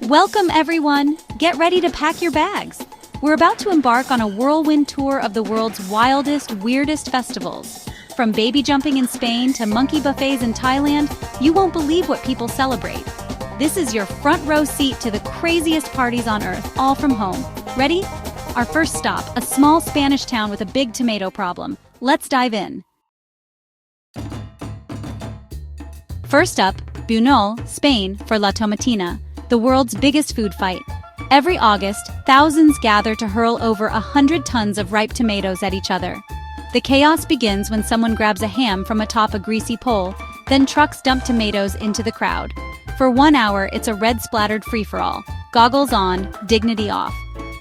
Welcome everyone! Get ready to pack your bags. We're about to embark on a whirlwind tour of the world's wildest, weirdest festivals. From baby jumping in Spain to monkey buffets in Thailand, you won't believe what people celebrate. This is your front row seat to the craziest parties on earth, all from home. Ready? Our first stop, a small Spanish town with a big tomato problem. Let's dive in. First up, Buñol, Spain, for La Tomatina, the world's biggest food fight. Every August, thousands gather to hurl over 100 tons of ripe tomatoes at each other. The chaos begins when someone grabs a ham from atop a greasy pole, then trucks dump tomatoes into the crowd. For 1 hour, it's a red-splattered free-for-all. Goggles on, dignity off.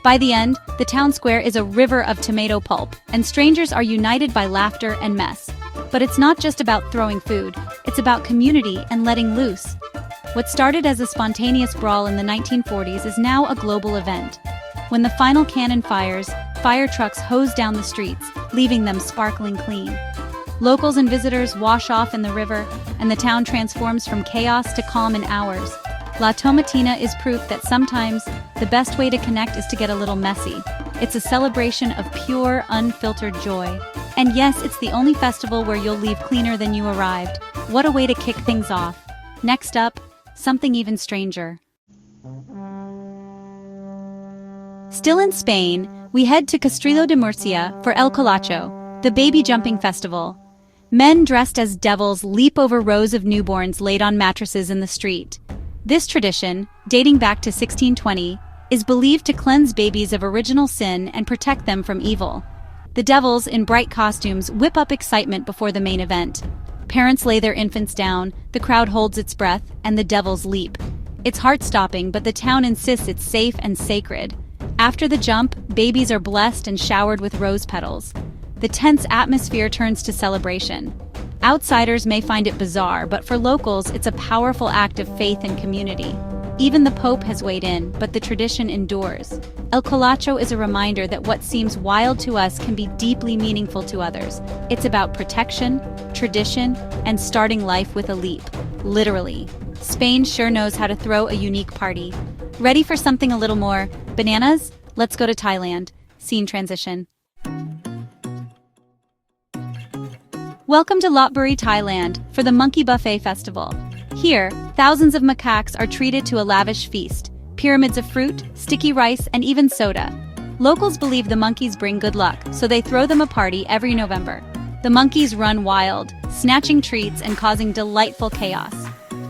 By the end, the town square is a river of tomato pulp, and strangers are united by laughter and mess. But it's not just about throwing food, it's about community and letting loose. What started as a spontaneous brawl in the 1940s is now a global event. When the final cannon fires, fire trucks hose down the streets, leaving them sparkling clean. Locals and visitors wash off in the river, and the town transforms from chaos to calm in hours. La Tomatina is proof that sometimes the best way to connect is to get a little messy. It's a celebration of pure, unfiltered joy. And yes, it's the only festival where you'll leave cleaner than you arrived. What a way to kick things off. Next up, something even stranger. Still in Spain, we head to Castrillo de Murcia for El Colacho, the baby jumping festival. Men dressed as devils leap over rows of newborns laid on mattresses in the street. This tradition, dating back to 1620, is believed to cleanse babies of original sin and protect them from evil. The devils, in bright costumes, whip up excitement before the main event. Parents lay their infants down, the crowd holds its breath, and the devils leap. It's heart-stopping, but the town insists it's safe and sacred. After the jump, babies are blessed and showered with rose petals. The tense atmosphere turns to celebration. Outsiders may find it bizarre, but for locals, it's a powerful act of faith and community. Even the Pope has weighed in, but the tradition endures. El Colacho is a reminder that what seems wild to us can be deeply meaningful to others. It's about protection, tradition, and starting life with a leap. Literally. Spain sure knows how to throw a unique party. Ready for something a little more bananas? Let's go to Thailand. Scene transition. Welcome to Lopburi, Thailand, for the Monkey Buffet Festival. Here, thousands of macaques are treated to a lavish feast. Pyramids of fruit, sticky rice, and even soda. Locals believe the monkeys bring good luck, so they throw them a party every November. The monkeys run wild, snatching treats and causing delightful chaos.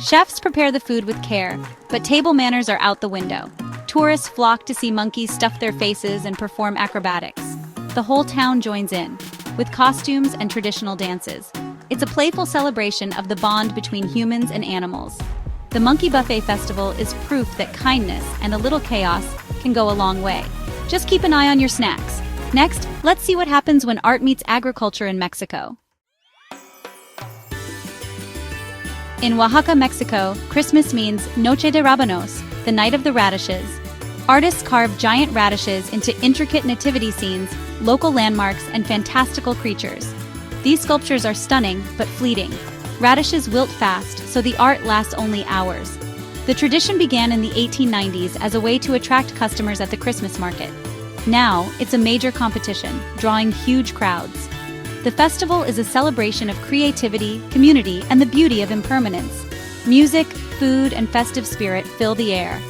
Chefs prepare the food with care, but table manners are out the window. Tourists flock to see monkeys stuff their faces and perform acrobatics. The whole town joins in, with costumes and traditional dances. It's a playful celebration of the bond between humans and animals. The Monkey Buffet Festival is proof that kindness and a little chaos can go a long way. Just keep an eye on your snacks. Next, let's see what happens when art meets agriculture in Mexico. In Oaxaca, Mexico, Christmas means Noche de Rabanos, the night of the radishes. Artists carve giant radishes into intricate nativity scenes, local landmarks, and fantastical creatures. These sculptures are stunning, but fleeting. Radishes wilt fast, so the art lasts only hours. The tradition began in the 1890s as a way to attract customers at the Christmas market. Now, it's a major competition, drawing huge crowds. The festival is a celebration of creativity, community, and the beauty of impermanence. Music, food, and festive spirit fill the air.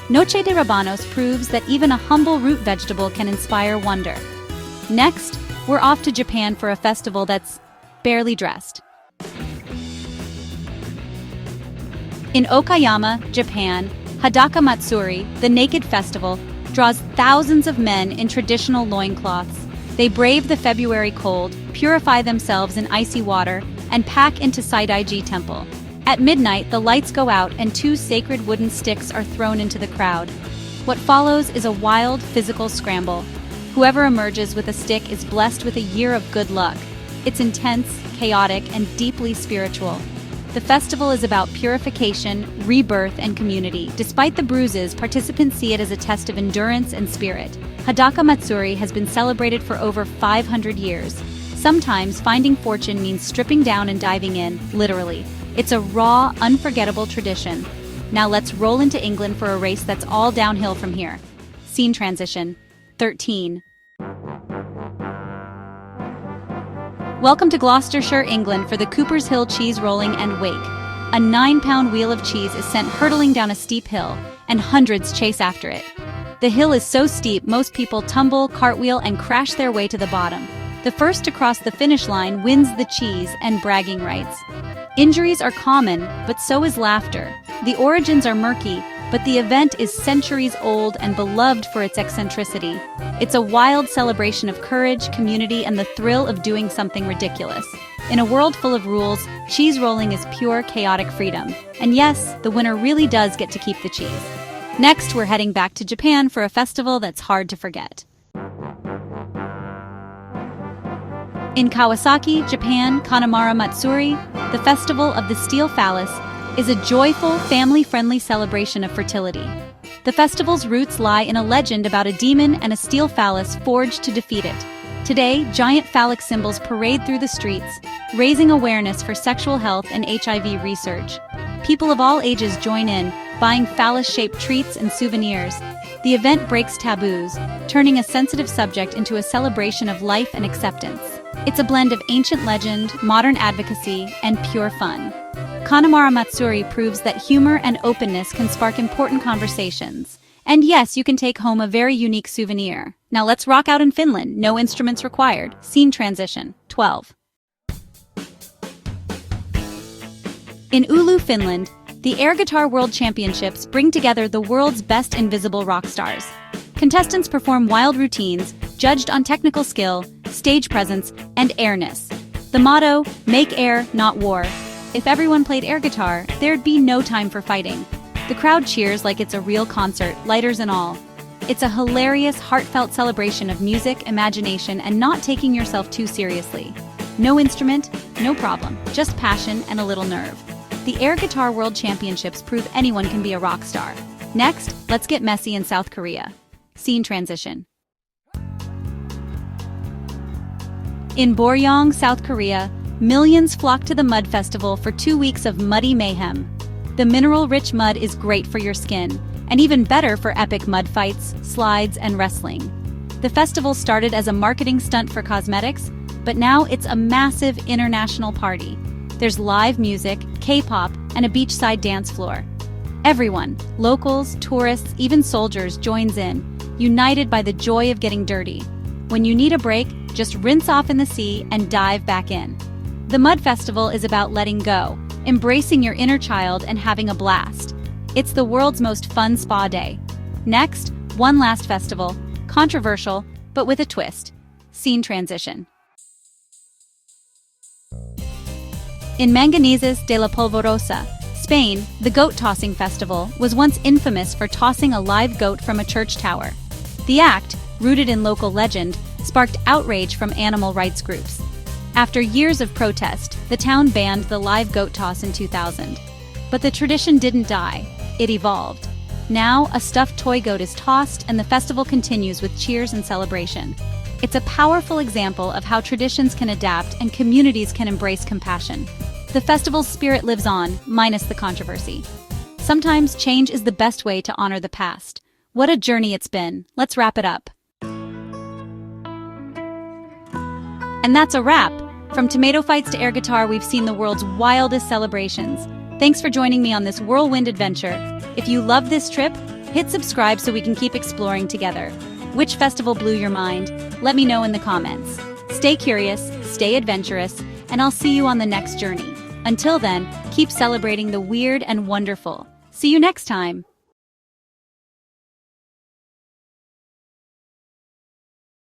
Noche de Rabanos proves that even a humble root vegetable can inspire wonder. Next, we're off to Japan for a festival that's barely dressed. In Okayama, Japan, Hadaka Matsuri, the Naked Festival, draws thousands of men in traditional loincloths. They brave the February cold, purify themselves in icy water, and pack into Saidaiji Temple. At midnight, the lights go out and 2 sacred wooden sticks are thrown into the crowd. What follows is a wild, physical scramble. Whoever emerges with a stick is blessed with a year of good luck. It's intense, chaotic, and deeply spiritual. The festival is about purification, rebirth, and community. Despite the bruises, participants see it as a test of endurance and spirit. Hadaka Matsuri has been celebrated for over 500 years. Sometimes finding fortune means stripping down and diving in, literally. It's a raw, unforgettable tradition. Now let's roll into England for a race that's all downhill from here. Scene transition. 13. Welcome to Gloucestershire, England for the Cooper's Hill Cheese Rolling and Wake. A 9-pound wheel of cheese is sent hurtling down a steep hill, and hundreds chase after it. The hill is so steep most people tumble, cartwheel, and crash their way to the bottom. The first to cross the finish line wins the cheese and bragging rights. Injuries are common, but so is laughter. The origins are murky, but the event is centuries old and beloved for its eccentricity. It's a wild celebration of courage, community, and the thrill of doing something ridiculous. In a world full of rules, cheese rolling is pure, chaotic freedom. And yes, the winner really does get to keep the cheese. Next, we're heading back to Japan for a festival that's hard to forget. In Kawasaki, Japan, Kanamara Matsuri, the festival of the steel phallus, is a joyful, family-friendly celebration of fertility. The festival's roots lie in a legend about a demon and a steel phallus forged to defeat it. Today, giant phallic symbols parade through the streets, raising awareness for sexual health and HIV research. People of all ages join in, buying phallus-shaped treats and souvenirs. The event breaks taboos, turning a sensitive subject into a celebration of life and acceptance. It's a blend of ancient legend, modern advocacy, and pure fun. Kanamara Matsuri proves that humor and openness can spark important conversations. And yes, you can take home a very unique souvenir. Now let's rock out in Finland, no instruments required. Scene transition. 12. In Oulu, Finland, the Air Guitar World Championships bring together the world's best invisible rock stars. Contestants perform wild routines, judged on technical skill, stage presence, and airness. The motto, make air, not war. If everyone played air guitar, there'd be no time for fighting. The crowd cheers like it's a real concert, lighters and all. It's a hilarious, heartfelt celebration of music, imagination, and not taking yourself too seriously. No instrument, no problem, just passion and a little nerve. The Air Guitar World Championships prove anyone can be a rock star. Next, let's get messy in South Korea. Scene transition. In Boryong, South Korea, millions flock to the Mud Festival for 2 weeks of muddy mayhem. The mineral-rich mud is great for your skin, and even better for epic mud fights, slides, and wrestling. The festival started as a marketing stunt for cosmetics, but now it's a massive international party. There's live music, K-pop, and a beachside dance floor. Everyone, locals, tourists, even soldiers, joins in, united by the joy of getting dirty. When you need a break, just rinse off in the sea and dive back in. The Mud Festival is about letting go, embracing your inner child and having a blast. It's the world's most fun spa day. Next, one last festival, controversial, but with a twist. Scene transition. In Manganeses de la Polvorosa, Spain, the goat tossing festival was once infamous for tossing a live goat from a church tower. The act, rooted in local legend, sparked outrage from animal rights groups. After years of protest, the town banned the live goat toss in 2000. But the tradition didn't die, it evolved. Now, a stuffed toy goat is tossed and the festival continues with cheers and celebration. It's a powerful example of how traditions can adapt and communities can embrace compassion. The festival's spirit lives on, minus the controversy. Sometimes change is the best way to honor the past. What a journey it's been. Let's wrap it up. And that's a wrap. From tomato fights to air guitar, we've seen the world's wildest celebrations. Thanks for joining me on this whirlwind adventure. If you love this trip, hit subscribe so we can keep exploring together. Which festival blew your mind? Let me know in the comments. Stay curious, stay adventurous, and I'll see you on the next journey. Until then, keep celebrating the weird and wonderful. See you next time.